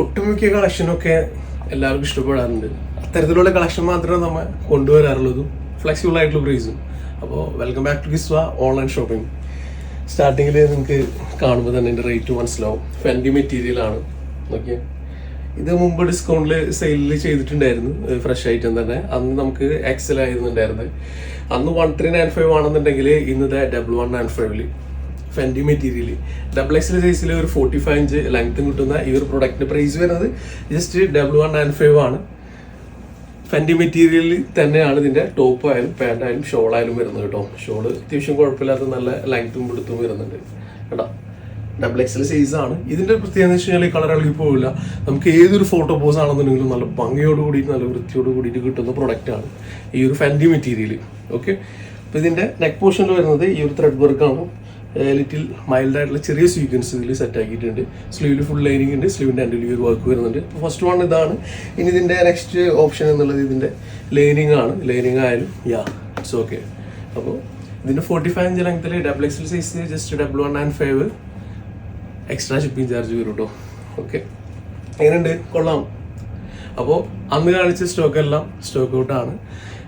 ഒട്ടുമിക്ക കളക്ഷനൊക്കെ എല്ലാവർക്കും ഇഷ്ടപ്പെടാറുണ്ട്. അത്തരത്തിലുള്ള കളക്ഷൻ മാത്രമേ നമ്മൾ കൊണ്ടുവരാറുള്ളതും ഫ്ലെക്സിബിൾ ആയിട്ടുള്ള പ്രൈസും. അപ്പോൾ welcome back to Kiswa online shopping. സ്റ്റാർട്ടിങ്ങിൽ നിങ്ങൾക്ക് കാണുമ്പോൾ തന്നെ എൻ്റെ റേറ്റ് മനസ്സിലാവും. ഫെൻഡി മെറ്റീരിയലാണ്. ഓക്കെ, ഇത് മുമ്പ് ഡിസ്കൗണ്ടിൽ സെയിലിൽ ചെയ്തിട്ടുണ്ടായിരുന്നു, ഫ്രഷ് ഐറ്റം തന്നെ. അന്ന് നമുക്ക് എക്സൽ ആയിരുന്നുണ്ടായിരുന്നത്. അന്ന് 1395 ആണെന്നുണ്ടെങ്കിൽ ഇന്നത്തെ 1195 ഫെൻഡി മെറ്റീരിയൽ ഡബിൾ എക്സൽ സൈസിൽ ഒരു 45 ഇഞ്ച് ലെങ്ത്തും കിട്ടുന്ന ഈ ഒരു പ്രൊഡക്റ്റിന്റെ പ്രൈസ് വരുന്നത് ജസ്റ്റ് 1195 ആണ്. ഫെൻഡി മെറ്റീരിയൽ തന്നെയാണ് ഇതിന്റെ ടോപ്പ് ആയാലും പാന്റ് ആയാലും ഷോൾ ആയാലും വരുന്നത് കേട്ടോ. ഷോള് അത്യാവശ്യം കുഴപ്പമില്ലാത്ത നല്ല ലെങ്ത്തും പിടുത്തും വരുന്നുണ്ട് കേട്ടോ. ഡബിൾ എക്സൽ സൈസ് ആണ്. ഇതിന്റെ പ്രത്യേകത എന്ന് വെച്ച് കഴിഞ്ഞാൽ കളർ ഇളകി പോവില്ല. നമുക്ക് ഏതൊരു ഫോട്ടോ പോസ് ആണെന്നുണ്ടെങ്കിലും നല്ല ഭംഗിയോട് കൂടിയിട്ട് നല്ല വൃത്തിയോട് കൂടിയിട്ട് കിട്ടുന്ന പ്രൊഡക്റ്റ് ആണ് ഈ ഒരു ഫെൻഡി മെറ്റീരിയൽ. ഓക്കെ, അപ്പോൾ ഇതിന്റെ നെക്ക് പോർഷനിൽ വരുന്നത് ഈ ഒരു ത്രെഡ് വർക്കാണ്. ലിറ്റിൽ മൈൽഡ് ആയിട്ടുള്ള ചെറിയ സീക്വൻസ് ഇതിൽ സെറ്റ് ആക്കിയിട്ടുണ്ട്. സ്ലീവിൽ ഫുൾ ലൈനിങ് ഉണ്ട്, സ്ലീവിൻ്റെ എൻഡിൽ ഒരു വർക്ക് വരുന്നുണ്ട്. അപ്പോൾ ഫസ്റ്റ് വൺ ഇതാണ്. ഇനി ഇതിൻ്റെ നെക്സ്റ്റ് ഓപ്ഷൻ എന്നുള്ളത് ഇതിൻ്റെ ലൈനിങ് ആണ്. ലൈനിങ് ആയാലും ഇറ്റ്സ് ഓക്കെ. അപ്പോൾ ഇതിൻ്റെ 45 ഇഞ്ച് ലെങ്ത്തിൽ double XL size just 1195 extra shipping charge വരും കേട്ടോ. ഓക്കെ, എങ്ങനെയുണ്ട്? കൊള്ളാം. അപ്പോൾ അന്ന് കാണിച്ച സ്റ്റോക്ക് എല്ലാം സ്റ്റോക്ക് ഔട്ടാണ്.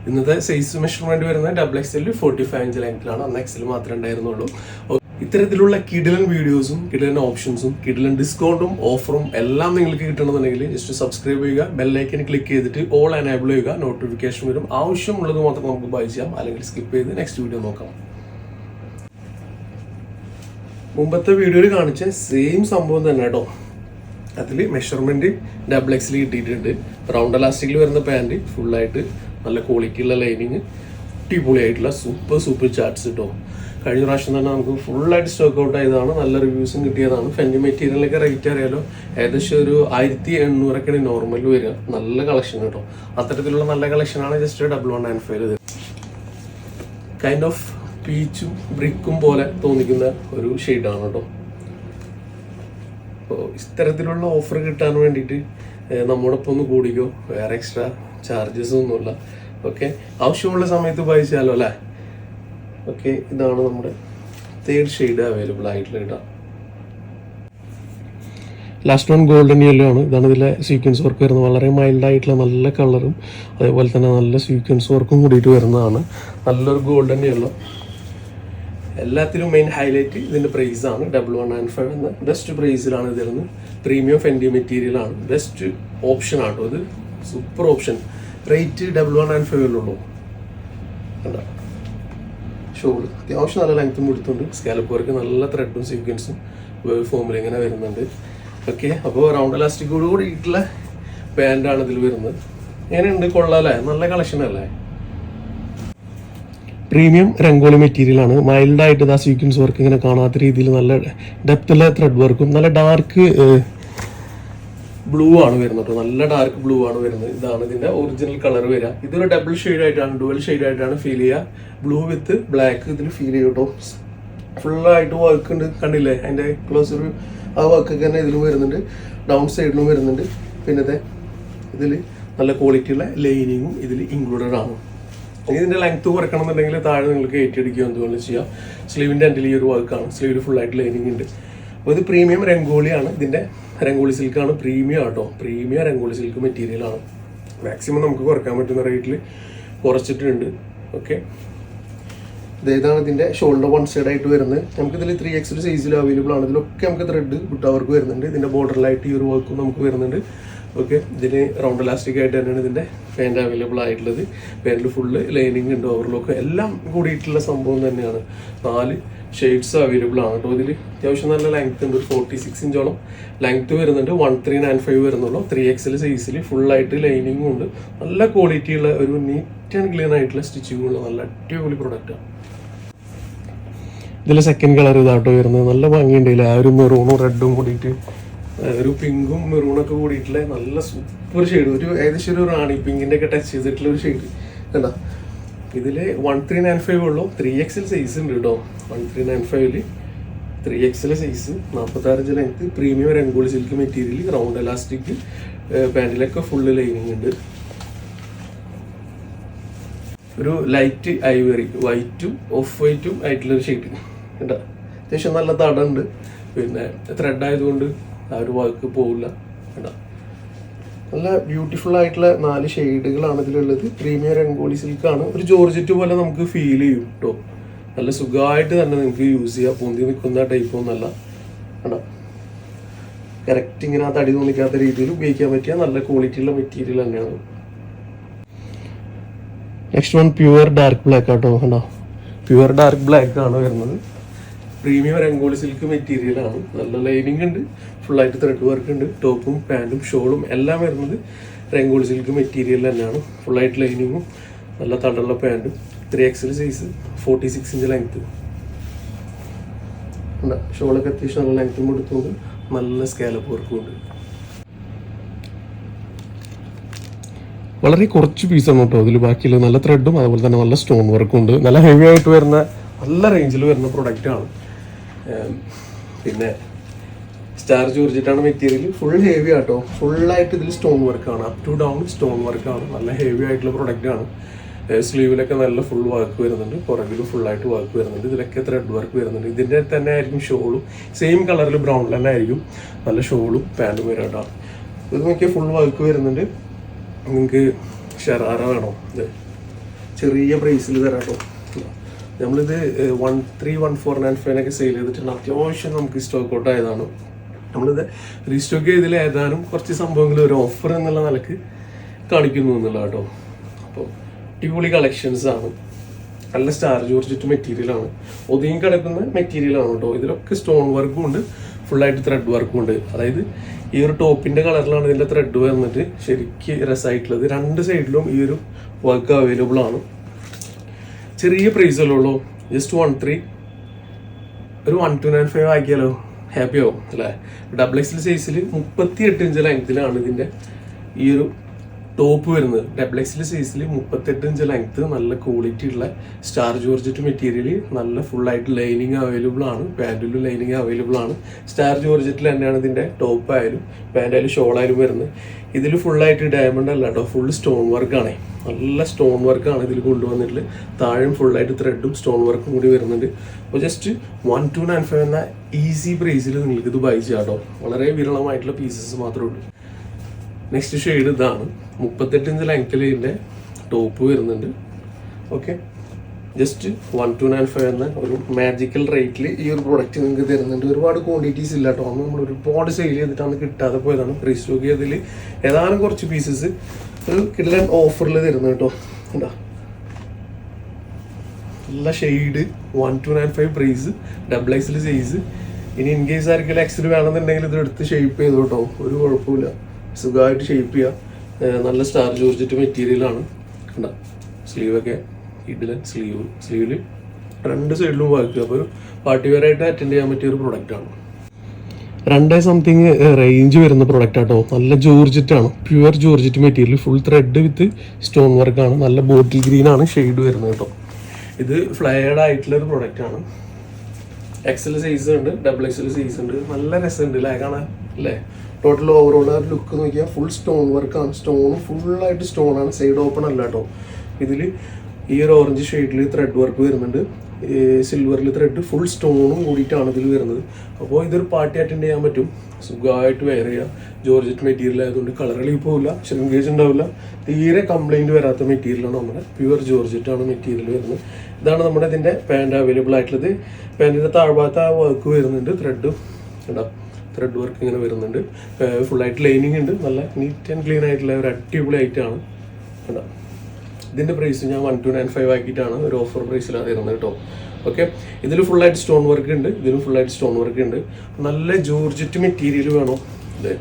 ഇന്നത്തെ സൈസ് മെഷർമെന്റ് വരുന്നത് ഡബിൾ എക്സലിൽ 45 ഇഞ്ച് ലെങ്ത്തിലാണ്. അന്ന് എക്സൽ മാത്രമേ ഉണ്ടായിരുന്നുള്ളൂ. ഇത്തരത്തിലുള്ള കിഡിലൻ വീഡിയോസും കിഡിലൻ ഓപ്ഷൻസും കിഡിലൻ ഡിസ്കൗണ്ടും ഓഫറും എല്ലാം നിങ്ങൾക്ക് കിട്ടണമെന്നുണ്ടെങ്കിൽ ജസ്റ്റ് സബ്സ്ക്രൈബ് ചെയ്യുക, ബെല്ലൈക്കൻ ക്ലിക്ക് ചെയ്തിട്ട് ഓൾ എനേബിൾ ചെയ്യുക. നോട്ടിഫിക്കേഷൻ വരും. ആവശ്യമുള്ളത് മാത്രം നമുക്ക് ബൈ ചെയ്യാം, അല്ലെങ്കിൽ സ്കിപ്പ് ചെയ്ത് നെക്സ്റ്റ് വീഡിയോ നോക്കാം. മുമ്പത്തെ വീഡിയോയിൽ കാണിച്ച സെയിം സംഭവം തന്നെ കേട്ടോ. അതിൽ മെഷർമെന്റ് ഡബിൾ എക്സിൽ കിട്ടിയിട്ടുണ്ട്. റൗണ്ട് എലാസ്റ്റിക്കിൽ വരുന്ന പാൻറ് ഫുള്ളായിട്ട് നല്ല ക്വാളിറ്റി ഉള്ള ലൈനിങ്, അടിപൊളിയായിട്ടുള്ള സൂപ്പർ ചാർട്ട്സ് കേട്ടോ. കഴിഞ്ഞ പ്രാവശ്യം തന്നെ നമുക്ക് ഫുള്ളായിട്ട് സ്റ്റോക്ക് ഔട്ട് ആയതാണ്. നല്ല റിവ്യൂസും കിട്ടിയതാണ്. ഫെൻഡി മെറ്റീരിയലൊക്കെ റേറ്റ് അറിയാലോ, ഏകദേശം ഒരു 1800 നോർമൽ വരിക. നല്ല കളക്ഷൻ കേട്ടോ. അത്തരത്തിലുള്ള നല്ല കളക്ഷനാണ് ജസ്റ്റ് 1195. കൈൻഡ് ഓഫ് പീച്ചും ബ്രിക്കും പോലെ തോന്നിക്കുന്ന ഒരു ഷെയ്ഡാണ് കേട്ടോ. അപ്പോൾ ഇത്തരത്തിലുള്ള ഓഫർ കിട്ടാൻ വേണ്ടിയിട്ട് നമ്മോടൊപ്പം ഒന്ന് കൂടിക്കോ. വേറെ എക്സ്ട്രാ ചാർജസ് ഒന്നുമില്ല. ഓക്കെ, ആവശ്യമുള്ള സമയത്ത് ബൈ ചെയ്യാലോ അല്ലേ. ഓക്കെ, ഇതാണ് നമ്മുടെ തേർഡ് ഷെയ്ഡ് അവൈലബിൾ ആയിട്ടുള്ള കേട്ടോ. ലാസ്റ്റ് വൺ ഗോൾഡൻ യെല്ലോ ആണ്. ഇതാണ് ഇതിലെ സീക്വൻസ് വർക്ക് വരുന്നത്. വളരെ മൈൽഡ് ആയിട്ടുള്ള നല്ല കളറും അതേപോലെ തന്നെ നല്ല സീക്വൻസ് വർക്കും കൂടിയിട്ട് വരുന്നതാണ്. നല്ലൊരു ഗോൾഡൻ യെല്ലോ. എല്ലാത്തിലും മെയിൻ ഹൈലൈറ്റ് ഇതിൻ്റെ പ്രൈസാണ്. 1195 എന്ന ബെസ്റ്റ് പ്രൈസിലാണ് ഇത് വരുന്നത്. പ്രീമിയം ഫെൻഡി മെറ്റീരിയൽ ആണ്. ബെസ്റ്റ് ഓപ്ഷൻ ആട്ടോ ഇത്. Super option. റേറ്റ് 1195 ഉള്ളൂ. കണ്ടോ, ഷോൾ അത്യാവശ്യം നല്ല ലെങ്ത്തും കൊടുത്തുണ്ട്. സ്കാലപ്പ് വർക്ക് നല്ല ത്രെഡും സീക്വൻസും വേവ് ഫോമിൽ ഇങ്ങനെ വരുന്നുണ്ട്. ഓക്കെ, അപ്പോൾ റൗണ്ട് എലാസ്റ്റിക്കോട് കൂടിയിട്ടുള്ള പാൻ്റാണ് ഇതിൽ വരുന്നത്. എങ്ങനെയുണ്ട്? കൊള്ളാല്ലേ? നല്ല കളക്ഷൻ അല്ലേ? പ്രീമിയം രംഗോളി മെറ്റീരിയൽ ആണ്. മൈൽഡായിട്ട് ഇതാ സീക്വൻസ് വർക്ക് ഇങ്ങനെ കാണാത്ത രീതിയിൽ നല്ല ഡെപ്തുള്ള ത്രെഡ് വർക്കും നല്ല ഡാർക്ക് ബ്ലൂ ആണ് വരുന്നത് കേട്ടോ. നല്ല ഡാർക്ക് ബ്ലൂ ആണ് വരുന്നത്. ഇതാണ് ഇതിന്റെ ഒറിജിനൽ കളർ വരിക. ഇതൊരു ഡബിൾ ഷെയ്ഡ് ആയിട്ടാണ്, ഡുവൽ ഷെയ്ഡ് ആയിട്ടാണ് ഫീൽ ചെയ്യുക. ബ്ലൂ വിത്ത് ബ്ലാക്ക് ഇതിൽ ഫീൽ ചെയ്യും കേട്ടോ. ഫുള്ളായിട്ട് വർക്ക് ഉണ്ട്, കണ്ടില്ലേ? അതിന്റെ ക്ലോസർ ആ വർക്കൊക്കെ തന്നെ ഇതിലും വരുന്നുണ്ട്, ഡൗൺ സൈഡിലും വരുന്നുണ്ട്. പിന്നെ ഇതിൽ നല്ല ക്വാളിറ്റിയുള്ള ലൈനിങ്ങും ഇതിൽ ഇൻക്ലൂഡഡ് ആണ്. ഇതിന്റെ ലെങ്ത് കുറയ്ക്കണമെന്നുണ്ടെങ്കിൽ താഴെ നിങ്ങൾക്ക് ഏറ്റെടുക്കുകയോ എന്തുകൊണ്ട് ചെയ്യാം. സ്ലീവിന്റെ എൻഡിൽ ഈ ഒരു വർക്കാണ്. സ്ലീവിൽ ഫുള്ളായിട്ട് ലൈനിങ് ഉണ്ട്. അപ്പോൾ ഇത് പ്രീമിയം രംഗോളിയാണ്. ഇതിന്റെ രംഗോളി സിൽക്കാണ്. പ്രീമിയം ആട്ടോ. പ്രീമിയം രംഗോളി സിൽക്ക് മെറ്റീരിയൽ ആണ്. മാക്സിമം നമുക്ക് കുറയ്ക്കാൻ പറ്റുന്ന റേറ്റിൽ കുറച്ചിട്ടുണ്ട്. ഓക്കെ, ഇതാണ് ഇതിന്റെ ഷോൾഡർ വൺ സൈഡ് ആയിട്ട് വരുന്നത്. നമുക്കിതിൽ 3XL സൈസിൽ അവൈലബിൾ ആണ്. ഇതിലൊക്കെ നമുക്ക് ത്രെഡ് ബുട്ട വർക്ക് വരുന്നുണ്ട്. ഇതിന്റെ ബോർഡറിലായിട്ട് ഈ ഒരു വർക്കും നമുക്ക് വരുന്നുണ്ട്. ഓക്കെ, ഇതിന് റൗണ്ട് എലാസ്റ്റിക് ആയിട്ട് തന്നെയാണ് ഇതിന്റെ പാൻറ് അവൈലബിൾ ആയിട്ടുള്ളത്. പാൻറിൽ ഫുള്ള് ലൈനിങ് ഉണ്ട്, ഓവർലോക്ക് എല്ലാം കൂടിയിട്ടുള്ള സംഭവം തന്നെയാണ്. 4 ഷെയ്ഡ്സ് അവൈലബിൾ ആണ് കേട്ടോ. ഇതിൽ അത്യാവശ്യം നല്ല ലെങ്ത് ഉണ്ട്. ഒരു 46 ഇഞ്ചോളം ലെങ്ത് വരുന്നുണ്ട്. 1395 വരുന്നുള്ളൂ. 3XL സൈസിൽ ഫുള്ളായിട്ട് ലൈനിങ്ങും ഉണ്ട്. നല്ല ക്വാളിറ്റിയുള്ള ഒരു നീറ്റ് ആൻഡ് ക്ലീൻ ആയിട്ടുള്ള സ്റ്റിച്ചിങ് ഉള്ള നല്ല അടിപൊളി പ്രൊഡക്റ്റാണ്. ഇതിലെ സെക്കൻഡ് കളർ ഇതാട്ടോ വരുന്നത്. നല്ല ഭംഗിയുണ്ടല്ലേ? ആ ഒരു മെറൂണും റെഡും കൂടിയിട്ട്, ഒരു പിങ്കും മെറൂണൊക്കെ കൂടിയിട്ടുള്ള നല്ല സൂപ്പർ ഷെയ്ഡ്. ഒരു ഏകദേശം ഒരു റാണി പിങ്കിന്റെ ഒക്കെ ടച്ച് ചെയ്തിട്ടുള്ള ഒരു ഷെയ്ഡ് കണ്ടാ. ഇതില് 1395 ഉള്ളൂ. 3XL സൈസ് ഉണ്ട് കേട്ടോ. 1395 3XL size, 46 inch length, premium rangoli silk material, round elastic, പാൻറിലൊക്കെ ഫുള്ള് ലൈനിങ് ഉണ്ട്. ഒരു ലൈറ്റ് ഐവറി, വൈറ്റും ഓഫ് വൈറ്റും ആയിട്ടുള്ളൊരു ഷെയ്ഡ് കേട്ടോ. അത്യാവശ്യം നല്ല തടമുണ്ട്. പിന്നെ ത്രെഡ് ആയതുകൊണ്ട് ആ ഒരു വർക്ക് പോവില്ല. കേട്ടോ. നല്ല ബ്യൂട്ടിഫുൾ ആയിട്ടുള്ള 4 ഷെയ്ഡുകളാണ് ഇതിലുള്ളത്. പ്രീമിയം രംഗോളി സിൽക്കാണ്. ഒരു ജോർജറ്റ് പോലെ നമുക്ക് ഫീൽ ചെയ്യും കേട്ടോ. നല്ല സുഖമായിട്ട് തന്നെ നിങ്ങൾക്ക് യൂസ് ചെയ്യാം. പൊന്തി നിൽക്കുന്ന ടൈപ്പ് ഒന്നല്ല കേട്ടോ. കറക്റ്റ് ഇങ്ങനെ ആ തടി തോന്നിക്കാത്ത രീതിയിൽ ഉപയോഗിക്കാൻ പറ്റിയ നല്ല ക്വാളിറ്റിയുള്ള മെറ്റീരിയൽ തന്നെയാണ്. Next one pure dark black ആട്ടോ. കണ്ടോ, പ്യുവർ ഡാർക്ക് ബ്ലാക്ക് ആണ് വരുന്നത്. പ്രീമിയം രംഗോളി സിൽക്ക് മെറ്റീരിയലാണ്. നല്ല ലൈനിങ് ഉണ്ട്, ഫുള്ളായിട്ട് ത്രെഡ് വർക്ക് ഉണ്ട്. ടോപ്പും പാൻറ്റും ഷോളും എല്ലാം വരുന്നത് രംഗോളി സിൽക്ക് മെറ്റീരിയൽ തന്നെയാണ്. ഫുള്ളായിട്ട് ലൈനിങ്ങും നല്ല തണ്ടുള്ള പാൻറ്റും. 3XL size, 46 inch length. ഷോളൊക്കെ അത്യാവശ്യം നല്ല ലെങ്ത്തും എടുത്തുകൊണ്ട് നല്ല സ്കാലപ്പ് വർക്കും ഉണ്ട്. വളരെ കുറച്ച് പീസാണ് കേട്ടോ അതിൽ. ബാക്കിയുള്ള നല്ല ത്രെഡും അതുപോലെ തന്നെ നല്ല സ്റ്റോൺ വർക്കും ഉണ്ട്. നല്ല ഹെവി ആയിട്ട് വരുന്ന നല്ല റേഞ്ചിൽ വരുന്ന പ്രൊഡക്റ്റാണ്. പിന്നെ സ്റ്റാർ ജോർജറ്റാണ് മെറ്റീരിയൽ. ഫുൾ ഹെവി ആട്ടോ. ഫുള്ളായിട്ട് ഇതിൽ സ്റ്റോൺ വർക്കാണ്. അപ് ടു ഡൗൺ സ്റ്റോൺ വർക്കാണ്. നല്ല ഹെവി ആയിട്ടുള്ള പ്രൊഡക്റ്റാണ്. സ്ലീവിലൊക്കെ നല്ല ഫുൾ വർക്ക് വരുന്നുണ്ട്. പുറകിലും ഫുള്ളായിട്ട് വർക്ക് വരുന്നുണ്ട്. ഇതിലൊക്കെ ത്രെഡ് വർക്ക് വരുന്നുണ്ട്. ഇതിൻ്റെ തന്നെ ആയിരിക്കും ഷോളും. സെയിം കളറിൽ ബ്രൗണിൽ തന്നെ ആയിരിക്കും നല്ല ഷോളും പാൻറ്റും വരും കേട്ടോ. ഇത് നോക്കിയാൽ ഫുൾ വർക്ക് വരുന്നുണ്ട്. നിങ്ങൾക്ക് ഷറാറ വേണോ? ഇത് ചെറിയ പ്രൈസിൽ തരാം കേട്ടോ. നമ്മളിത് 13,1495 സെയിൽ ചെയ്തിട്ടുണ്ട്. അത്യാവശ്യം നമുക്ക് സ്റ്റോക്ക് ഔട്ട് ആയതാണ്. നമ്മളിത് റീസ്റ്റോക്ക് ചെയ്തതിൽ ഏതാനും കുറച്ച് സംഭവങ്ങൾ ഒരു ഓഫർ എന്നുള്ള നിലക്ക് കാണിക്കുന്നു എന്നുള്ള കേട്ടോ. അപ്പോൾ അടിപൊളി കളക്ഷൻസ് ആണ്. നല്ല സ്റ്റാർ ജോർജറ്റ് മെറ്റീരിയലാണ്. ഒതുങ്ങി കിടക്കുന്ന മെറ്റീരിയലാണ് കേട്ടോ. ഇതിലൊക്കെ സ്റ്റോൺ വർക്കും ഉണ്ട്, ഫുള്ളായിട്ട് ത്രെഡ് വർക്കും ഉണ്ട്. അതായത് ഈ ഒരു ടോപ്പിൻ്റെ കളറിലാണ് ഇതിൻ്റെ ത്രെഡ് വന്നിട്ട് ശരിക്ക് രസമായിട്ടുള്ളത്. 2 സൈഡിലും ഈ ഒരു വർക്ക് അവൈലബിൾ ആണ്. ചെറിയ പ്രൈസുള്ളൂ. ജസ്റ്റ് 13, ഒരു 1295 ആക്കിയാലോ ഹാപ്പി ആവും അല്ലേ? XXL സൈസിൽ 38 ഇഞ്ച് ലെങ്ത്തിലാണ് ഇതിൻ്റെ ഈ ഒരു ടോപ്പ് വരുന്നത്. XXL സൈസിൽ 38 ഇഞ്ച് ലെങ്ത്ത്, നല്ല ക്വാളിറ്റി ഉള്ള സ്റ്റാർ ജോർജറ്റ് മെറ്റീരിയൽ. നല്ല ഫുള്ളായിട്ട് ലൈനിങ് അവൈലബിൾ ആണ്. പാൻറ്റിലും ലൈനിങ് അവൈലബിൾ ആണ്. സ്റ്റാർ ജോർജറ്റിൽ തന്നെയാണ് ഇതിൻ്റെ ടോപ്പ് ആയാലും പാൻറ്റായാലും ഷോളായാലും വരുന്നത്. ഇതിൽ ഫുള്ളായിട്ട് ഡയമണ്ട് അല്ല കേട്ടോ, ഫുൾ സ്റ്റോൺ വർക്കാണ്. നല്ല സ്റ്റോൺ വർക്കാണ് ഇതിൽ കൊണ്ടുവന്നിട്ടുള്ളത്. താഴെയും ഫുള്ളായിട്ട് ത്രെഡും സ്റ്റോൺ വർക്കും കൂടി വരുന്നുണ്ട്. അപ്പോൾ ജസ്റ്റ് 1295 എന്ന ഈസി പ്രൈസിൽ നിങ്ങൾക്ക് ഇത് ബൈ ചെയ്യാം കേട്ടോ. വളരെ വിരളമായിട്ടുള്ള പീസസ് മാത്രമേ ഉള്ളൂ. നെക്സ്റ്റ് ഷെയ്ഡ് ഇതാണ്. 38 ഇഞ്ച് ലെങ്ത്തിൽ ഇതിൻ്റെ ടോപ്പ് വരുന്നുണ്ട്. ഓക്കെ, ജസ്റ്റ് 1295 എന്ന ഒരു മാജിക്കൽ റേറ്റിൽ ഈ ഒരു പ്രൊഡക്റ്റ് നിങ്ങൾക്ക് തരുന്നുണ്ട്. ഒരുപാട് ക്വാണ്ടിറ്റീസ് ഇല്ല കേട്ടോ. അന്ന് നമ്മൾ ഒരുപാട് സെയിൽ ചെയ്തിട്ടാണ് കിട്ടാതെ പോയതാണ്. റീസ്റ്റോക്ക് ചെയ്തതിൽ ഏതാനും കുറച്ച് പീസസ് ഒരു കിഡ്ലൻ ഓഫറിൽ തരുന്നത് കേട്ടോ. എന്താ നല്ല ഷെയ്ഡ്, 1295 പ്രൈസ്, XXL സൈസ്. ഇനി ഇൻ കേസ് ആർക്കെങ്കിലും എക്സൽ വേണമെന്നുണ്ടെങ്കിൽ ഇതെടുത്ത് ഷേപ്പ് ചെയ്തു കേട്ടോ. ഒരു കുഴപ്പമില്ല, സുഖമായിട്ട് ഷേപ്പ് ചെയ്യാം. നല്ല സ്റ്റാർ ജോർജറ്റ് മെറ്റീരിയലാണ്. കണ്ട സ്ലീവൊക്കെ കിഡ്ലൻ സ്ലീവിൽ 2 സൈഡിലും വർക്ക്. അപ്പോൾ ഒരു പാർട്ടി വെയർ ആയിട്ട് അറ്റൻഡ് ചെയ്യാൻ പറ്റിയ ഒരു പ്രൊഡക്റ്റാണ്. 2 സംതിങ് റേഞ്ച് വരുന്ന പ്രൊഡക്റ്റ് ആട്ടോ. നല്ല ജോർജറ്റ് ആണ്, pure georgette material, full thread വിത്ത് സ്റ്റോൺ വർക്കാണ്. നല്ല ബോട്ടിൽ ഗ്രീൻ ആണ് ഷെയ്ഡ് വരുന്നത് കേട്ടോ. ഇത് ഫ്ലയേർഡ് ആയിട്ടുള്ള ഒരു പ്രൊഡക്റ്റ് ആണ്. XL സൈസ് ഉണ്ട്, XXL സൈസ് ഉണ്ട്. നല്ല രസമുണ്ട് അല്ലേ കാണാൻ അല്ലേ? ടോട്ടൽ ഓവറോൾ ആ ലുക്ക് നോക്കിയാൽ ഫുൾ സ്റ്റോൺ വർക്കാണ്. സ്റ്റോണും ഫുള്ളായിട്ട് സ്റ്റോണാണ്, സൈഡ് ഓപ്പൺ അല്ല കേട്ടോ. ഇതിൽ ഈ ഒരു ഓറഞ്ച് ഷെയ്ഡിൽ ത്രെഡ് വർക്ക് വരുന്നുണ്ട്. സിൽവറിൽ ത്രെഡ് ഫുൾ സ്റ്റോണും കൂടിയിട്ടാണ് ഇതിൽ വരുന്നത്. അപ്പോൾ ഇതൊരു പാർട്ടി അറ്റൻഡ് ചെയ്യാൻ പറ്റും, സുഖമായിട്ട് വെയർ ചെയ്യാം. ജോർജറ്റ് മെറ്റീരിയൽ ആയതുകൊണ്ട് കളറുകളിൽ പോവില്ല, ഷ്രിങ്കേജ് ഉണ്ടാവില്ല, തീരെ കംപ്ലൈൻറ്റ് വരാത്ത മെറ്റീരിയലാണ്. നമ്മുടെ പ്യുവർ ജോർജറ്റ് ആണ് മെറ്റീരിയൽ വരുന്നത്. ഇതാണ് നമ്മുടെ ഇതിൻ്റെ പാൻറ് അവൈലബിൾ ആയിട്ടുള്ളത്. പാൻറ്റിൻ്റെ താഴ്ഭാഗത്ത് ആ വർക്ക് വരുന്നുണ്ട്, ത്രെഡ് ഉണ്ടാവും, ത്രെഡ് വർക്ക് ഇങ്ങനെ വരുന്നുണ്ട്. ഫുള്ളായിട്ട് ലൈനിങ് ഉണ്ട്. നല്ല നീറ്റ് ആൻഡ് ക്ലീൻ ആയിട്ടുള്ള ഒരു അടിപൊളി ഐറ്റമാണ് കേട്ടോ. ഇതിൻ്റെ പ്രൈസ് ഞാൻ 1295 ആക്കിയിട്ടാണ് ഒരു ഓഫർ പ്രൈസിലാണ് തരുന്നത് കേട്ടോ. ഓക്കെ, ഇതിൽ ഫുള്ളായിട്ട് സ്റ്റോൺ വർക്ക് ഉണ്ട്, ഇതിലും ഫുള്ളായിട്ട് സ്റ്റോൺ വർക്ക് ഉണ്ട്. നല്ല ജോർജറ്റ് മെറ്റീരിയൽ വേണോ ഇത്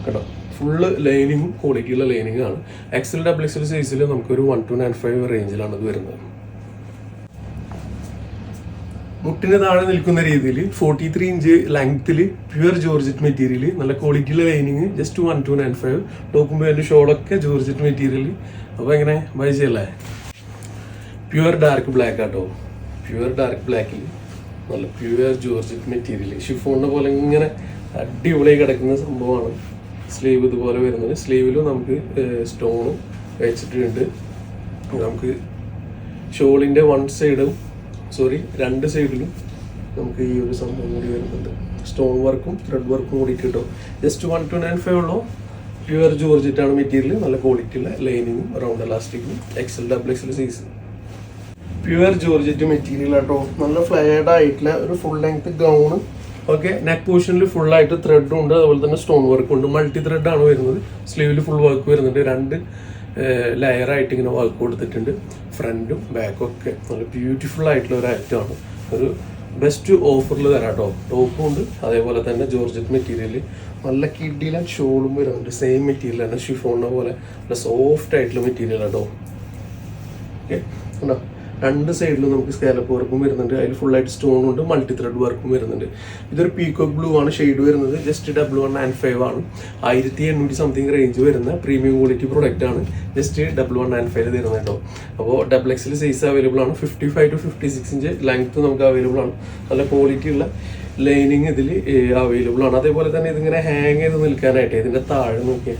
കേട്ടോ. ഫുള്ള് ലൈനിങ്ങും ക്വാളിറ്റിയുള്ള ലൈനിങ് ആണ്. XL XXL സൈസിൽ നമുക്കൊരു 1295 റേഞ്ചിലാണ് ഇത് വരുന്നത്. മുട്ടിന് താഴെ നിൽക്കുന്ന രീതിയിൽ 43 ഇഞ്ച് ലെങ്ത്തിൽ പ്യുവർ ജോർജറ്റ് മെറ്റീരിയൽ, നല്ല ക്വാളിറ്റിയുള്ള ലൈനിങ്, ജസ്റ്റ് 1295. ടോപ്പും അതിൻ്റെ ഷോളൊക്കെ ജോർജറ്റ് മെറ്റീരിയൽ. അപ്പോൾ എങ്ങനെ ബൈ ചെയ്യല്ലേ? പ്യുവർ ഡാർക്ക് ബ്ലാക്ക് ആട്ടോ. പ്യുവർ ഡാർക്ക് ബ്ലാക്കിൽ നല്ല പ്യുവർ ജോർജറ്റ് മെറ്റീരിയൽ, ഷിഫോണിനെ പോലെ ഇങ്ങനെ അടിപൊളിയായി കിടക്കുന്ന സംഭവമാണ്. സ്ലീവ് ഇതുപോലെ വരുന്നത്. സ്ലീവിലും നമുക്ക് സ്റ്റോണും വെച്ചിട്ടുണ്ട്. നമുക്ക് ഷോളിൻ്റെ 2 സൈഡിലും നമുക്ക് ഈ ഒരു സംഭവം കൂടി വരുന്നുണ്ട്. സ്റ്റോൺ വർക്കും ത്രെഡ് വർക്കും കൂടിയിട്ട് കിട്ടും. ജസ്റ്റ് 1295 ഉള്ളൂ. പ്യുവർ ജോർജറ്റാണ് മെറ്റീരിയൽ, നല്ല ക്വാളിറ്റിയുള്ള ലൈനിങ്ങും റൗണ്ട് എലാസ്റ്റിക്കും XL XL size. Pure georgette material ആട്ടോ, നല്ല ഫ്ലെയർഡ് ആയിട്ടുള്ള ഒരു full length gown. Okay, neck പോർഷനിൽ ഫുള്ളായിട്ട് ത്രെഡും ഉണ്ട്, അതുപോലെ തന്നെ സ്റ്റോൺ വർക്കും ഉണ്ട്. മൾട്ടി ത്രെഡാണ് വരുന്നത്. സ്ലീവിൽ ഫുൾ വർക്ക് വരുന്നുണ്ട്. 2 ലെയറായിട്ട് ഇങ്ങനെ വർക്ക് കൊടുത്തിട്ടുണ്ട്. ഫ്രണ്ടും ബാക്കും ഒക്കെ നല്ല ബ്യൂട്ടിഫുൾ ആയിട്ടുള്ള ഒരു ഐറ്റമാണ്. ഒരു ബെസ്റ്റ് ഓഫറിൽ തരാം കേട്ടോ. ടോപ്പും ഉണ്ട്, അതേപോലെ തന്നെ ജോർജറ്റ് മെറ്റീരിയൽ നല്ല കിഡിയിലെ ഷോളും വരുന്നുണ്ട്. സെയിം മെറ്റീരിയൽ ആണ്, ഷിഫോണിനെ പോലെ നല്ല സോഫ്റ്റ് ആയിട്ടുള്ള മെറ്റീരിയൽ ആട്ടോ. ഓക്കെ, ഉണ്ടോ? 2 സൈഡിലും നമുക്ക് സ്കാലപ്പ് വർക്കും വരുന്നുണ്ട്. അതിൽ ഫുള്ളായിട്ട് സ്റ്റോൺ ഉണ്ട്, മൾട്ടി ത്രെഡ് വർക്കും വരുന്നുണ്ട്. ഇതൊരു പീകോക്ക് ബ്ലൂ ആണ് ഷെയ്ഡ് വരുന്നത്. ജസ്റ്റ് 1195 ആണ്. 1800 സംതിങ് റേഞ്ച് വരുന്ന പ്രീമിയം ക്വാളിറ്റി പ്രൊഡക്റ്റ് ആണ്. ജസ്റ്റ് 1195 തരുന്നത് കേട്ടോ. അപ്പോൾ XXL സൈസ് അവൈലബിൾ ആണ്. 55 to 56 ഇഞ്ച് ലെങ്ത് നമുക്ക് അവൈലബിൾ ആണ്. നല്ല ക്വാളിറ്റി ഉള്ള ലൈനിങ് ഇതിൽ അവൈലബിൾ ആണ്. അതേപോലെ തന്നെ ഇതിങ്ങനെ ഹാങ് ചെയ്ത് നിൽക്കാനായിട്ട് ഇതിൻ്റെ താഴെ നോക്കിയാൽ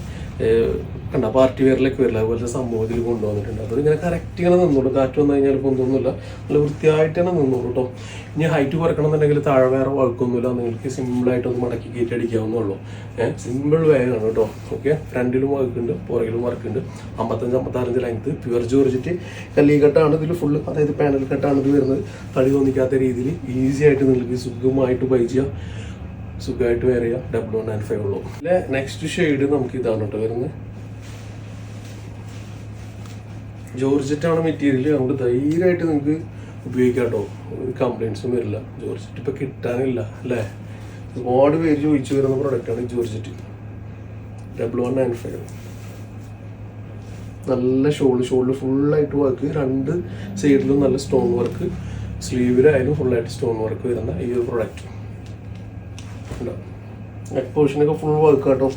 കണ്ട പാർട്ടി വെയറിലേക്ക് വരില്ല, അതുപോലത്തെ സംഭവം ഇതിൽ കൊണ്ടുവന്നിട്ടുണ്ട്. അപ്പോൾ ഇങ്ങനെ കറക്റ്റ് ഇങ്ങനെ നിന്നോളൂ. കാറ്റ് വന്നു കഴിഞ്ഞാൽ ഇപ്പോൾ ഒന്നുമില്ല, നല്ല വൃത്തിയായിട്ട് തന്നെ നിന്നോളൂ കേട്ടോ. ഇനി ഹൈറ്റ് കുറക്കണം എന്നുണ്ടെങ്കിൽ താഴെ വേറെ വർക്കൊന്നുമില്ല, നിങ്ങൾക്ക് സിമ്പിളായിട്ടൊന്ന് മടക്കി കയറ്റി അടിക്കാവുന്നുള്ളൂ. സിമ്പിൾ വേഗമാണ് കേട്ടോ. ഓക്കെ, ഫ്രണ്ടിലും വർക്ക് ഉണ്ട്, പുറകിലും വർക്ക് ഉണ്ട്. 55-56 ലെങ്ത് പ്യുവർ ജോർജറ്റ് കല്ലി കട്ടാണ് ഇതിൽ ഫുള്ള്, അതായത് പാനൽ കട്ടാണ് ഇത് വരുന്നത്. തടി തോന്നിക്കാത്ത രീതിയിൽ ഈസി ആയിട്ട് നിങ്ങൾക്ക് സുഖമായിട്ട് ബൈ ചെയ്യാം, സുഖമായിട്ട് വെയർ ചെയ്യാം. 1195 ഉള്ളൂ. അല്ലെ, നെക്സ്റ്റ് ഷെയ്ഡ് നമുക്ക് ഇതാണ് കേട്ടോ വരുന്നത്. ജോർജറ്റ് ആണ് മെറ്റീരിയൽ, നമുക്ക് ധൈര്യമായിട്ട് നിങ്ങൾക്ക് ഉപയോഗിക്കാം കേട്ടോ. ഒരു കംപ്ലയിൻസും വരില്ല. ജോർജറ്റ് ഇപ്പം കിട്ടാനില്ല അല്ലേ, ഒരുപാട് പേര് ചോദിച്ചു വരുന്ന പ്രൊഡക്റ്റാണ് ജോർജറ്റ്. 1195 നല്ല ഷോളിൽ ഫുള്ളായിട്ട് വർക്ക്, 2 സൈഡിലും നല്ല സ്റ്റോൺ വർക്ക്, സ്ലീവിലായാലും ഫുള്ളായിട്ട് സ്റ്റോൺ വർക്ക് വരുന്ന ഈ ഒരു പ്രൊഡക്റ്റ്. നെക്ക് പോർഷനൊക്കെ ഫുൾ വർക്ക് കേട്ടോ.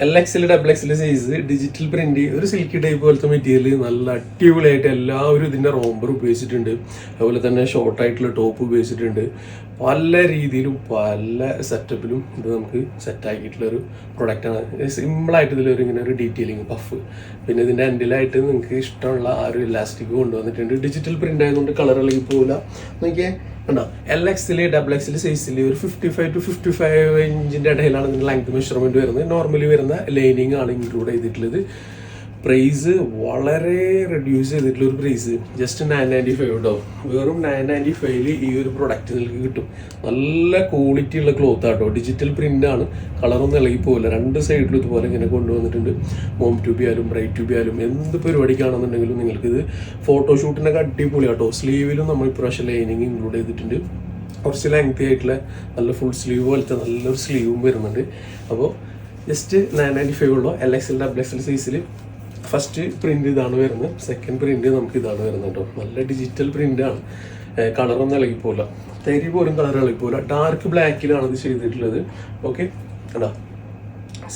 XL XXL size digital print, ഒരു സിൽക്കി ടൈപ്പ് പോലത്തെ മെറ്റീരിയൽ, നല്ല അടിപൊളിയായിട്ട് എല്ലാവരും ഇതിൻ്റെ റോംബർ ഉപയോഗിച്ചിട്ടുണ്ട്. അതുപോലെ തന്നെ ഷോർട്ടായിട്ടുള്ള ടോപ്പ് ഉപയോഗിച്ചിട്ടുണ്ട്. പല രീതിയിലും പല സെറ്റപ്പിലും ഇത് നമുക്ക് സെറ്റാക്കിയിട്ടുള്ളൊരു പ്രൊഡക്റ്റാണ്. സിമ്പിളായിട്ട് ഇതിലൊരു ഇങ്ങനെ ഒരു ഡീറ്റെയിലിങ് പഫ്, പിന്നെ ഇതിൻ്റെ എൻഡിലായിട്ട് നിങ്ങൾക്ക് ഇഷ്ടമുള്ള ആ ഒരു ഇലാസ്റ്റിക് കൊണ്ടുവന്നിട്ടുണ്ട്. ഡിജിറ്റൽ പ്രിന്റ് ആയതുകൊണ്ട് കളർ ഇളകി പോകില്ല. നോക്കിയേ കണ്ടോ, XL XXL സൈസിൽ ഒരു 55 to 55 ഇഞ്ചിൻ്റെ ഇടയിലാണ് ഇതിൻ്റെ ലെങ്ത് മെഷർമെൻറ്റ് വരുന്നത്. നോർമലി വരുന്ന ലൈനിങ് ആണ് ഇൻക്ലൂഡ് ചെയ്തിട്ടുള്ളത്. പ്രൈസ് വളരെ റെഡ്യൂസ് ചെയ്തിട്ടുള്ള ഒരു പ്രൈസ്, ജസ്റ്റ് 995 കേട്ടോ. വെറും 995 ഈ ഒരു പ്രൊഡക്റ്റ് നിങ്ങൾക്ക് കിട്ടും. നല്ല ക്വാളിറ്റി ഉള്ള ക്ലോത്ത് ആട്ടോ. ഡിജിറ്റൽ പ്രിന്റ് ആണ്, കളറൊന്നും ഇളകി പോകില്ല. 2 സൈഡിലും ഇതുപോലെ ഇങ്ങനെ കൊണ്ടുവന്നിട്ടുണ്ട്. മോം ട്യൂബ് ആയാലും ബ്രൈറ്റ് ട്യൂബ് ആയാലും എന്ത് പരിപാടിക്കാണെന്നുണ്ടെങ്കിലും നിങ്ങൾക്കിത് ഫോട്ടോഷൂട്ടിനൊക്കെ അടിപൊളി ആട്ടോ. സ്ലീവിലും നമ്മൾ ഇപ്രാവശ്യം ലൈനിങ് ഇൻക്ലൂഡ് ചെയ്തിട്ടുണ്ട്. കുറച്ച് ലെങ്തി ആയിട്ടുള്ള നല്ല ഫുൾ സ്ലീവ് പോലത്തെ നല്ലൊരു സ്ലീവും വരുന്നുണ്ട്. അപ്പോൾ ജസ്റ്റ് 995 ഉള്ളൂ. XXL XXL സൈസിൽ ഫസ്റ്റ് പ്രിന്റ് ഇതാണ് വരുന്നത്. സെക്കൻഡ് പ്രിന്റ് നമുക്ക് ഇതാണ് വരുന്നത് കേട്ടോ. നല്ല ഡിജിറ്റൽ പ്രിന്റ് ആണ്. കളറൊന്നും ഇളകിപ്പോല, തരി പോലും കളർ ഇളകിപ്പോല. ഡാർക്ക് ബ്ലാക്കിലാണ് ഇത് ചെയ്തിട്ടുള്ളത്. ഓക്കെ, കണ്ടാ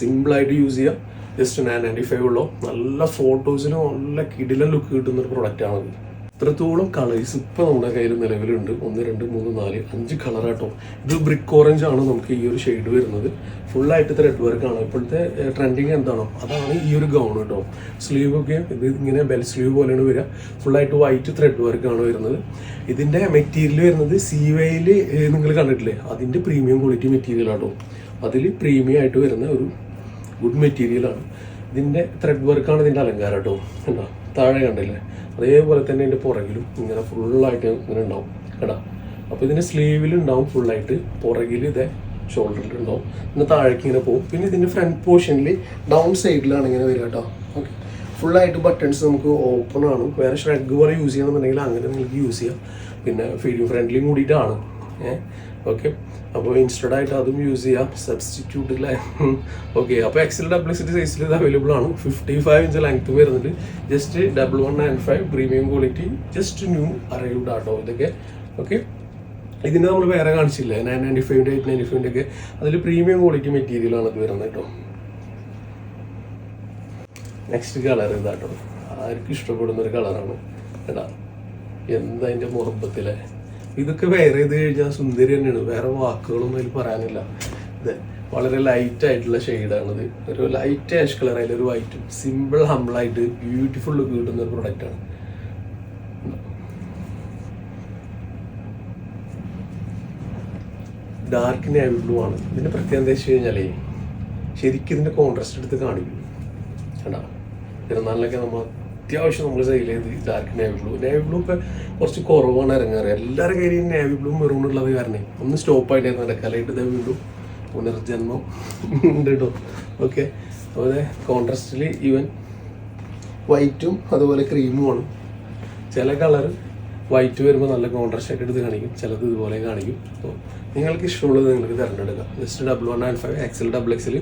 സിമ്പിളായിട്ട് യൂസ് ചെയ്യാം. ജസ്റ്റ് 995 ഉള്ളൂ. നല്ല ഫോട്ടോസിനും നല്ല കിടിലൻ ലുക്ക് കിട്ടുന്ന ഒരു പ്രൊഡക്റ്റാണത്. ഇത്രത്തോളം കളേഴ്സ് ഇപ്പോൾ നമ്മുടെ കയ്യിൽ നിലവിലുണ്ട്. 1 2 3 4 5 കളറാട്ടോ. ഇത് ബ്രിക്ക് ഓറഞ്ച് ആണ് നമുക്ക് ഈ ഒരു ഷെയ്ഡ് വരുന്നത്. ഫുള്ളായിട്ട് ത്രെഡ് വർക്കാണ്. ഇപ്പോഴത്തെ ട്രെൻഡിങ് എന്താണോ അതാണ് ഈ ഒരു ഗൗൺ കേട്ടോ. സ്ലീവൊക്കെ ഇത് ഇങ്ങനെ ബെൽ സ്ലീവ് പോലെയാണ് വരിക. ഫുള്ളായിട്ട് വൈറ്റ് ത്രെഡ് വർക്കാണ് വരുന്നത്. ഇതിൻ്റെ മെറ്റീരിയൽ വരുന്നത് CYയിൽ നിങ്ങൾ കണ്ടിട്ടില്ലേ, അതിൻ്റെ പ്രീമിയം ക്വാളിറ്റി മെറ്റീരിയൽ ആട്ടോ. അതിൽ പ്രീമിയം ആയിട്ട് വരുന്ന ഒരു ഗുഡ് മെറ്റീരിയലാണ്. ഇതിൻ്റെ ത്രെഡ് വർക്കാണ് ഇതിൻ്റെ അലങ്കാരം കേട്ടോ. കണ്ടോ, താഴെ കണ്ടില്ലേ, അതേപോലെ തന്നെ ഇതിൻ്റെ പുറകിലും ഇങ്ങനെ ഫുള്ളായിട്ട് ഇങ്ങനെ ഉണ്ടാവും കേട്ടോ. അപ്പോൾ ഇതിൻ്റെ സ്ലീവിലുണ്ടാവും ഫുള്ളായിട്ട്, പുറകിൽ ഇതേ ഷോൾഡറിലുണ്ടാവും, പിന്നെ താഴേക്ക് ഇങ്ങനെ പോകും. പിന്നെ ഇതിൻ്റെ ഫ്രണ്ട് പോർഷനിൽ ഡൗൺ സൈഡിലാണ് ഇങ്ങനെ വരിക കേട്ടോ. ഓക്കെ, ഫുള്ളായിട്ട് ബട്ടൺസ് നമുക്ക് ഓപ്പൺ ആണ്. വേറെ ഷ്രഗ് പോലെ യൂസ് ചെയ്യണമെന്നുണ്ടെങ്കിൽ അങ്ങനെ നിങ്ങൾക്ക് യൂസ് ചെയ്യാം. പിന്നെ ഫീഡിങ് ഫ്രണ്ട്ലിയും കൂടിയിട്ടാണ്. ഓക്കെ, അപ്പോൾ ഇൻസ്റ്റഡ് ആയിട്ട് അതും യൂസ് ചെയ്യാം, സബ്സ്റ്റിറ്റ്യൂട്ടില്ലേ. ഓക്കെ, അപ്പോൾ XL XXL സൈസിൽ ഇത് അവൈലബിൾ ആണ്. 55 ഇഞ്ച് ലെങ്ത് വരുന്നുണ്ട്. Just 1195 premium quality, just new arrived ആട്ടോ ഇതൊക്കെ. ഓക്കെ, ഇതിന് നമ്മൾ വേറെ കാണിച്ചില്ലേ 995 895 ഒക്കെ, അതിൽ പ്രീമിയം ക്വാളിറ്റി മെറ്റീരിയലാണ് ഇത് വരുന്നത് കേട്ടോ. നെക്സ്റ്റ് കളർ ഇതാട്ടോ, ആർക്കും ഇഷ്ടപ്പെടുന്ന ഒരു കളറാണ് കേട്ടാ. എന്താ അതിൻ്റെ മുറമ്പത്തിലെ ഇതൊക്കെ വെയർ ചെയ്ത് കഴിഞ്ഞാൽ സുന്ദരി തന്നെയാണ്, വേറെ വാക്കുകളൊന്നും അതിൽ പറയാനില്ല. ഇത് വളരെ ലൈറ്റ് ആയിട്ടുള്ള ഷെയ്ഡാണിത്. ഒരു ലൈറ്റ് ആഷ് കളർ, അതിലൊരു വൈറ്റും, സിമ്പിൾ ഹമ്പിളായിട്ട് ബ്യൂട്ടിഫുൾ ലുക്ക് കിട്ടുന്ന ഒരു പ്രൊഡക്റ്റാണ്. ഡാർക്ക് നേവി ബ്ലൂ ആണ്. ഇതിൻ്റെ പ്രത്യേകത എന്താ വെച്ച് കഴിഞ്ഞാലേ ശരിക്കും ഇതിൻ്റെ കോൺട്രാസ്റ്റ് എടുത്ത് കാണിക്കും. കണ്ടാ പെരുന്നാളിലൊക്കെ നമ്മൾ അത്യാവശ്യം നമ്മൾ സെയിൽ ചെയ്ത് ഡാർക്ക് നേവി ബ്ലൂ ഇപ്പം കുറച്ച് കുറവാണ് ഇറങ്ങാറ്. എല്ലാവരുടെ കയ്യിലും നേവി ബ്ലൂ മെറൂൺ ഉള്ളത് കാരണം ഒന്ന് സ്റ്റോപ്പായിട്ടായിരുന്നു നടക്കാലായിട്ട് ഇത് വീണ്ടും പുനർജന്മം ഉണ്ട് കേട്ടോ. ഓക്കെ, അതുപോലെ കോൺട്രാസ്റ്റിൽ ഈവൻ വൈറ്റും അതുപോലെ ക്രീമുമാണ്. ചില കളർ വൈറ്റ് വരുമ്പോൾ നല്ല കോൺട്രാസ്റ്റ് ആയിട്ട് എടുത്ത് കാണിക്കും, ചിലത് ഇതുപോലെ കാണിക്കും. അപ്പോൾ നിങ്ങൾക്ക് ഇഷ്ടമുള്ളത് നിങ്ങൾക്ക് തിരഞ്ഞെടുക്കാം. ജസ്റ്റ് 1195 XL XXL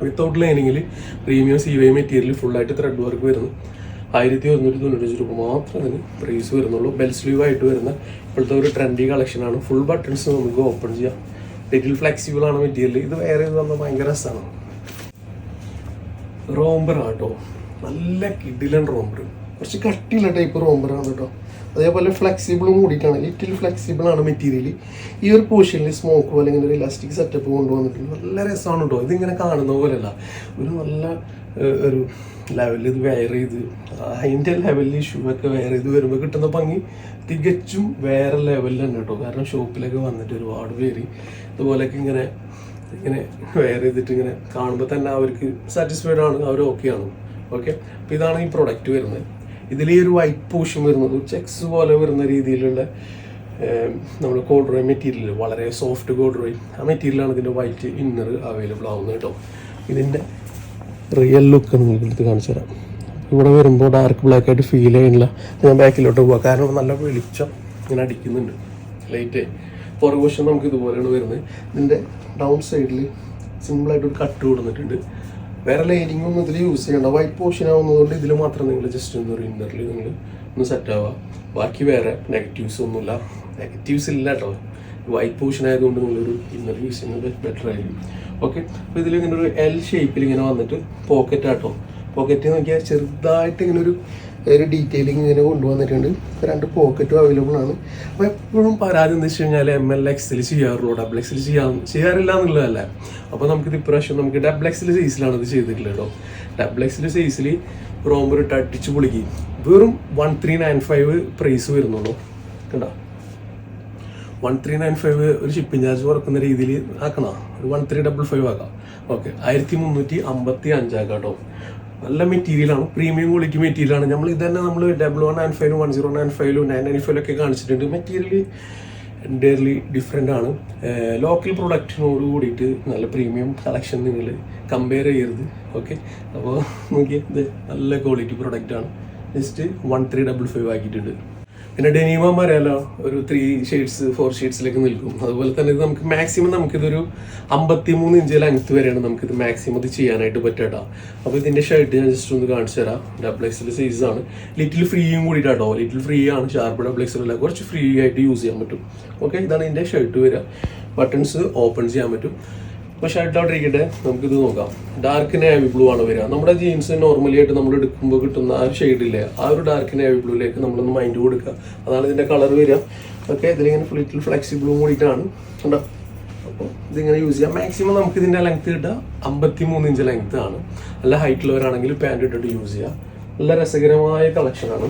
വിത്തൗട്ട് ലൈനിങ്ങിൽ പ്രീമിയം CY മെറ്റീരിയൽ ഫുള്ളായിട്ട് ത്രെഡ് വർക്ക് വരുന്നു. 1195 രൂപ മാത്രം അതിന് പ്രൈസ് വരുന്നുള്ളൂ. ബെൽ സ്ലീവ് ആയിട്ട് വരുന്ന ഇപ്പോഴത്തെ ഒരു ട്രെൻഡി കളക്ഷനാണ്. ഫുൾ ബട്ടൺസ് നമുക്ക് ഓപ്പൺ ചെയ്യാം. ലിറ്റിൽ ഫ്ലെക്സിബിൾ ആണ് മെറ്റീരിയൽ. ഇത് വേറെ ഇത് വന്നാൽ ഭയങ്കര രസമാണ്. റോംബർ ആട്ടോ, നല്ല കിഡിലൻ റോംബർ, കുറച്ച് കട്ടിയുള്ള ടൈപ്പ് റോംബറാണ് കേട്ടോ. അതേപോലെ ഫ്ലെക്സിബിളും കൂടിയിട്ടാണ്, ലിറ്റിൽ ഫ്ലെക്സിബിൾ ആണ് മെറ്റീരിയൽ. ഈ ഒരു പോർഷനിൽ സ്മോക്ക് പോലെ ഇങ്ങനെ ഒരു ഇലാസ്റ്റിക് സെറ്റപ്പ് കൊണ്ടുവന്നിട്ടുണ്ട്. നല്ല രസമാണ് കേട്ടോ. ഇതിങ്ങനെ കാണുന്ന പോലെയല്ല, ഒരു നല്ല ഒരു ലെവലിൽ ഇത് വെയർ ചെയ്ത് അതിൻ്റെ ലെവലിൽ ഷൂ ഒക്കെ വെയർ ചെയ്ത് വരുമ്പോൾ കിട്ടുന്ന ഭംഗി തികച്ചും വേറെ ലെവലിൽ തന്നെ കേട്ടോ. കാരണം ഷോപ്പിലൊക്കെ വന്നിട്ട് ഒരുപാട് പേര് ഇതുപോലെയൊക്കെ ഇങ്ങനെ വെയർ ചെയ്തിട്ട് ഇങ്ങനെ കാണുമ്പോൾ തന്നെ അവർക്ക് സാറ്റിസ്ഫൈഡ് ആണ്, അവർ ഓക്കെ ആണ്. ഓക്കെ, അപ്പോൾ ഇതാണ് ഈ പ്രൊഡക്റ്റ് വരുന്നത്. ഇതിൽ ഈ ഒരു വൈറ്റ് പോർഷൻ വരുന്നത് ചെക്സ് പോലെ വരുന്ന രീതിയിലുള്ള നമ്മുടെ കോഡ്രോയ് മെറ്റീരിയൽ, വളരെ സോഫ്റ്റ് കോഡ്രോയ്, ആ മെറ്റീരിയലാണ് ഇതിൻ്റെ വൈറ്റ് ഇന്നർ അവൈലബിൾ ആവുന്നത് കേട്ടോ. ഇതിൻ്റെ റിയൽ ലുക്ക് നിങ്ങൾക്ക് എടുത്ത് കാണിച്ചു തരാം. ഇവിടെ വരുമ്പോൾ ഡാർക്ക് ബ്ലാക്ക് ആയിട്ട് ഫീൽ ചെയ്യണില്ല. ഞാൻ ബാക്കിലോട്ട് പോവാം, കാരണം നല്ല വെളിച്ചം ഇങ്ങനെ അടിക്കുന്നുണ്ട് ലൈറ്റ്. പുറകു വശം നമുക്ക് ഇതുപോലെയാണ് വരുന്നത്. ഇതിൻ്റെ ഡൗൺ സൈഡിൽ സിമ്പിളായിട്ടൊരു കട്ട് കൊടുത്തിട്ടുണ്ട്. വേറെ ലൈനിങ് ഒന്നും ഇതിൽ യൂസ് ചെയ്യണ്ട. വൈറ്റ് പോർഷൻ ആവുന്നതുകൊണ്ട് ഇതിൽ മാത്രം നിങ്ങൾ ജസ്റ്റ് ഒരു ഇന്നറിൽ നിങ്ങൾ ഒന്ന് സെറ്റ് ആവുക. ബാക്കി വേറെ നെഗറ്റീവ്സ് ഒന്നുമില്ല, നെഗറ്റീവ്സ് ഇല്ല കേട്ടോ. വൈറ്റ് പോർഷൻ ആയതുകൊണ്ട് നിങ്ങളൊരു ഇന്നർ യൂസ് ചെയ്യുന്നത് ബെറ്റർ ആയിരിക്കും. ഓക്കെ, അപ്പോൾ ഇതിൽ ഇങ്ങനെ ഒരു L ഷേപ്പിൽ ഇങ്ങനെ വന്നിട്ട് പോക്കറ്റ് ആട്ടോ. പോക്കറ്റ് നോക്കിയാൽ ചെറുതായിട്ട് ഇങ്ങനെ ഒരു ഡീറ്റെയിലിങ് ഇങ്ങനെ കൊണ്ടുവന്നിട്ടുണ്ട്. 2 പോക്കറ്റും അവൈലബിൾ ആണ്. അപ്പോൾ എപ്പോഴും പരാതി എന്താ വെച്ച് കഴിഞ്ഞാൽ ML XL ചെയ്യാറുള്ളൂ, XXL ചെയ്യാറില്ല എന്നുള്ളതല്ല. അപ്പോൾ നമുക്കിത് ഇപ്രാവശ്യം നമുക്ക് XXL സൈസിലാണ് ഇത് ചെയ്തിട്ടുള്ളത് കേട്ടോ. XXL സൈസിൽ റോംബർ ഇട്ട് അടിച്ച് പൊളിക്കും. വെറും 1395 പ്രൈസ് വരുന്നുള്ളൂ. കണ്ടോ, 1395 ഒരു ഷിപ്പിംഗ് ചാർജ് കുറക്കുന്ന രീതിയിൽ ആക്കണം. ഒരു 1355 ആക്കാം. ഓക്കെ, 1355 ആക്കാം കേട്ടോ. നല്ല മെറ്റീരിയലാണ്, പ്രീമിയം ക്വാളിറ്റി മെറ്റീരിയലാണ്. നമ്മൾ ഇത് തന്നെ നമ്മൾ 1195 1095 995 കാണിച്ചിട്ടുണ്ട്. മെറ്റീരിയൽ എൻ്റയർലി ഡിഫറെൻ്റ് ആണ്. ലോക്കൽ പ്രൊഡക്റ്റിനോട് കൂടിയിട്ട് നല്ല പ്രീമിയം കളക്ഷൻ നിങ്ങൾ കമ്പയർ ചെയ്യരുത്. ഓക്കെ, അപ്പോൾ നോക്കിയാൽ ഇത് നല്ല ക്വാളിറ്റി പ്രൊഡക്റ്റാണ്. ജസ്റ്റ് 1355 ആക്കിയിട്ടുണ്ട്. പിന്നെ ഡെനിമ അറിയാലോ, ഒരു 3 ഷെയ്ഡ്സ് 4 ഷെയ്ഡ്സിലേക്ക് നിൽക്കും. അതുപോലെ തന്നെ ഇത് നമുക്ക് മാക്സിമം നമുക്കിതൊരു 53 ഇഞ്ച് ലെങ്ത് വരെയാണ് നമുക്കിത് മാക്സിമം ഇത് ചെയ്യാനായിട്ട് പറ്റാട്ടോ. അപ്പോൾ ഇതിൻ്റെ ഷർട്ട് ഞാൻ ജസ്റ്റ് ഒന്ന് കാണിച്ചു തരാം. XXL സൈസാണ്. ലിറ്റിൽ ഫ്രീയും കൂടിയിട്ടാട്ടോ. ലിറ്റിൽ ഫ്രീ ആണ്, ഷാർപ്പ് XXL അല്ല, കുറച്ച് ഫ്രീ ആയിട്ട് യൂസ് ചെയ്യാൻ പറ്റും. ഓക്കെ, ഇതാണ് ഇതിൻ്റെ ഷർട്ട് വരിക. ബട്ടൺസ് ഓപ്പൺ ചെയ്യാൻ പറ്റും. അപ്പോൾ ഷർട്ട് അവിടെ ഇരിക്കട്ടെ, നമുക്കിത് നോക്കാം. ഡാർക്ക് നേവി ബ്ലൂ ആണ് വരിക. നമ്മുടെ ജീൻസ് നോർമലി ആയിട്ട് നമ്മൾ എടുക്കുമ്പോൾ കിട്ടുന്ന ആ ഒരു ഷെയ്ഡില്ലേ, ആ ഒരു ഡാർക്ക് നേവി ബ്ലൂയിലേക്ക് നമ്മളൊന്ന് മൈൻഡ് കൊടുക്കുക. അതാണ് ഇതിൻ്റെ കളർ വരിക. ഓക്കെ, ഇതിലിങ്ങനെ ലിറ്റിൽ ഫ്ലെക്സിബിളും കൂടിയിട്ടാണ് കണ്ടോ. അപ്പോൾ ഇതിങ്ങനെ യൂസ് ചെയ്യാം. മാക്സിമം നമുക്ക് ഇതിൻ്റെ ലെങ്ത് കിട്ടുക 53 ഇഞ്ച് ലെങ്ത് ആണ്. നല്ല ഹൈറ്റുള്ളവരാണെങ്കിൽ പാൻറ് ഇട്ടിട്ട് യൂസ് ചെയ്യുക. നല്ല രസകരമായ കളക്ഷനാണ്,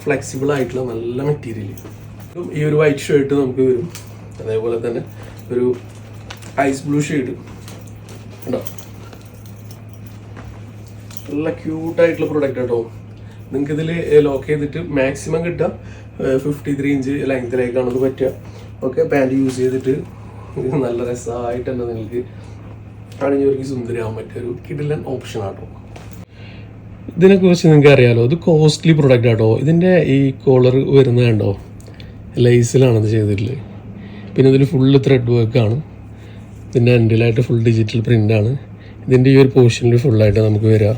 ഫ്ലെക്സിബിൾ ആയിട്ടുള്ള നല്ല മെറ്റീരിയൽ. ഈ ഒരു വൈറ്റ് ഷർട്ട് നമുക്ക് വരും. അതേപോലെ തന്നെ ഒരു ഐസ് ബ്ലൂ ഷെയ്ഡ് ഉണ്ടോ, നല്ല ക്യൂട്ടായിട്ടുള്ള പ്രൊഡക്റ്റ് കേട്ടോ. നിങ്ങൾക്ക് ഇതിൽ ലോക്ക് ചെയ്തിട്ട് മാക്സിമം കിട്ടുക 53 ഇഞ്ച് ലെങ്ത്തിലേക്കാണ് ഇത് പറ്റുക. ഓക്കെ, പാൻറ് യൂസ് ചെയ്തിട്ട് നല്ല രസമായിട്ട് തന്നെ നിങ്ങൾക്ക് അണിഞ്ഞവർക്ക് സുന്ദരിയാവാൻ പറ്റിയ ഒരു കിടിലൻ ഓപ്ഷൻ ആട്ടോ. ഇതിനെക്കുറിച്ച് നിങ്ങൾക്ക് അറിയാലോ, ഇത് കോസ്റ്റ്ലി പ്രൊഡക്റ്റ് ആട്ടോ. ഇതിൻ്റെ ഈ കോളർ വരുന്നത് കണ്ടോ, ലൈസിലാണ് ഇത് ചെയ്തിട്ടുള്ളത്. പിന്നെ ഇതിൽ ഫുള്ള് ത്രെഡ് വർക്കാണ്. ഇതിൻ്റെ എൻഡിലായിട്ട് ഫുൾ ഡിജിറ്റൽ പ്രിൻ്റാണ്. ഇതിൻ്റെ ഈ ഒരു പോർഷനിൽ ഫുള്ളായിട്ട് നമുക്ക് വരിക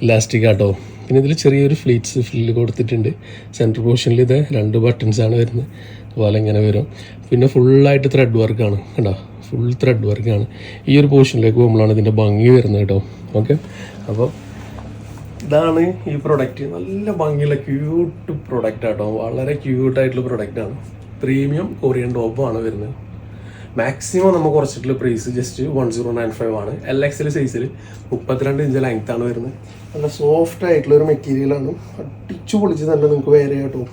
ഇലാസ്റ്റിക് ആട്ടോ. പിന്നെ ഇതിൽ ചെറിയൊരു ഫ്ലീറ്റ്സ് ഫില്ല് കൊടുത്തിട്ടുണ്ട്. സെൻറ്റർ പോർഷനിൽ ഇത് 2 ബട്ടൺസാണ് വരുന്നത്. അതുപോലെ ഇങ്ങനെ വരും. പിന്നെ ഫുള്ളായിട്ട് ത്രെഡ് വർക്കാണ് കണ്ടോ, ഫുൾ ത്രെഡ് വർക്കാണ്. ഈ ഒരു പോർഷനിലേക്ക് പോകുമ്പോഴാണ് ഇതിൻ്റെ ഭംഗി വരുന്നത് കേട്ടോ. ഓക്കെ, അപ്പോൾ ഇതാണ് ഈ പ്രൊഡക്റ്റ്. നല്ല ഭംഗിയുള്ള ക്യൂട്ട് പ്രൊഡക്റ്റ് ആട്ടോ. വളരെ ക്യൂട്ടായിട്ടുള്ള പ്രൊഡക്റ്റാണ്. പ്രീമിയം കൊറിയൻ ടോപ്പാണ് വരുന്നത്. മാക്സിമം നമുക്ക് കുറച്ചിട്ടുള്ള പ്രൈസ് ജസ്റ്റ് 1095 ആണ്. LXL സൈസിൽ 32 ഇഞ്ച് ലെങ്ത് ആണ് വരുന്നത്. നല്ല സോഫ്റ്റ് ആയിട്ടുള്ള ഒരു മെറ്റീരിയലാണ്. അടിച്ചു പൊളിച്ച് തന്നെ നിങ്ങൾക്ക് വേറെ കേട്ടോ.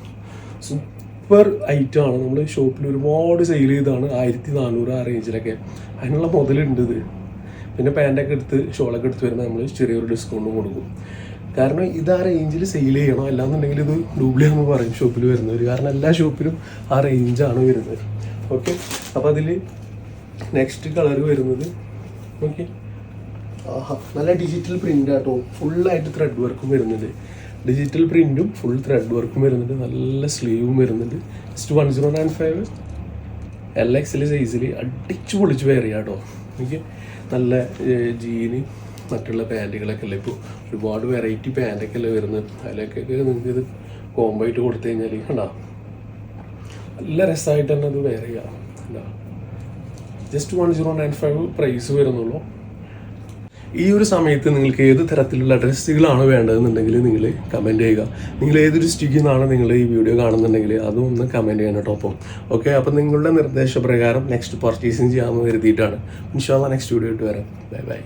സൂപ്പർ ഐറ്റമാണ്. നമ്മൾ ഷോപ്പിൽ ഒരുപാട് സെയിൽ ചെയ്താണ് 1400 ആ റേഞ്ചിലൊക്കെ. അതിനുള്ള മുതലുണ്ട് ഇത്. പിന്നെ പാൻറ്റൊക്കെ എടുത്ത് ഷോളൊക്കെ എടുത്ത് വരുമ്പോൾ നമ്മൾ ചെറിയൊരു ഡിസ്കൗണ്ടും കൊടുക്കും. കാരണം ഇത് ആ റേഞ്ചിൽ സെയിൽ ചെയ്യണം, അല്ലാന്നുണ്ടെങ്കിൽ ഇത് ഡൂപ്ലിയാന്ന് പറയും ഷോപ്പിൽ വരുന്നവർ. കാരണം എല്ലാ ഷോപ്പിലും ആ റേഞ്ചാണ് വരുന്നത്. ഓക്കെ, അപ്പോൾ അതിൽ നെക്സ്റ്റ് കളർ വരുന്നത് ഓക്കെ, നല്ല ഡിജിറ്റൽ പ്രിൻ്റ് ആട്ടോ. ഫുള്ളായിട്ട് ത്രെഡ് വർക്കും വരുന്നുണ്ട്. ഡിജിറ്റൽ പ്രിൻറ്റും ഫുൾ ത്രെഡ് വർക്കും വരുന്നുണ്ട്. നല്ല സ്ലീവും വരുന്നുണ്ട്. ജസ്റ്റ് 1095 LXL സൈസിൽ അടിച്ചു പൊളിച്ച് വെയർ ചെയ്യാം കേട്ടോ. എനിക്ക് നല്ല ജീന് മറ്റുള്ള പാൻറ്റുകളൊക്കെ അല്ലേ ഇപ്പോൾ ഒരുപാട് വെറൈറ്റി പാൻറ്റൊക്കെ അല്ലേ വരുന്നത്. അതിലൊക്കെ നിങ്ങൾക്ക് ഇത് കോംബോ ആയിട്ട് കൊടുത്തു കഴിഞ്ഞാൽ കണ്ടോ നല്ല രസമായിട്ട് തന്നെ അത് വെയർ ചെയ്യാം. കണ്ടോ ജസ്റ്റ് 1095 പ്രൈസ് വരുന്നുള്ളൂ. ഈ ഒരു സമയത്ത് നിങ്ങൾക്ക് ഏത് തരത്തിലുള്ള ഡ്രസ്സുകളാണ് വേണ്ടതെന്നുണ്ടെങ്കിൽ നിങ്ങൾ കമൻറ്റ് ചെയ്യുക. നിങ്ങൾ ഏതൊരു സ്റ്റിക്കിൽ നിന്നാണ് നിങ്ങൾ ഈ വീഡിയോ കാണുന്നുണ്ടെങ്കിൽ അതും ഒന്ന് കമൻറ്റ് ചെയ്യാൻ കേട്ടോ. അപ്പം ഓക്കെ, അപ്പം നിങ്ങളുടെ നിർദ്ദേശപ്രകാരം നെക്സ്റ്റ് പർച്ചേസിങ് ചെയ്യാമെന്ന് കരുതിയിട്ടാണ്. ഇൻഷാ അല്ലാഹ് നെക്സ്റ്റ് വീഡിയോ ആയിട്ട് വരാം. Bye bye.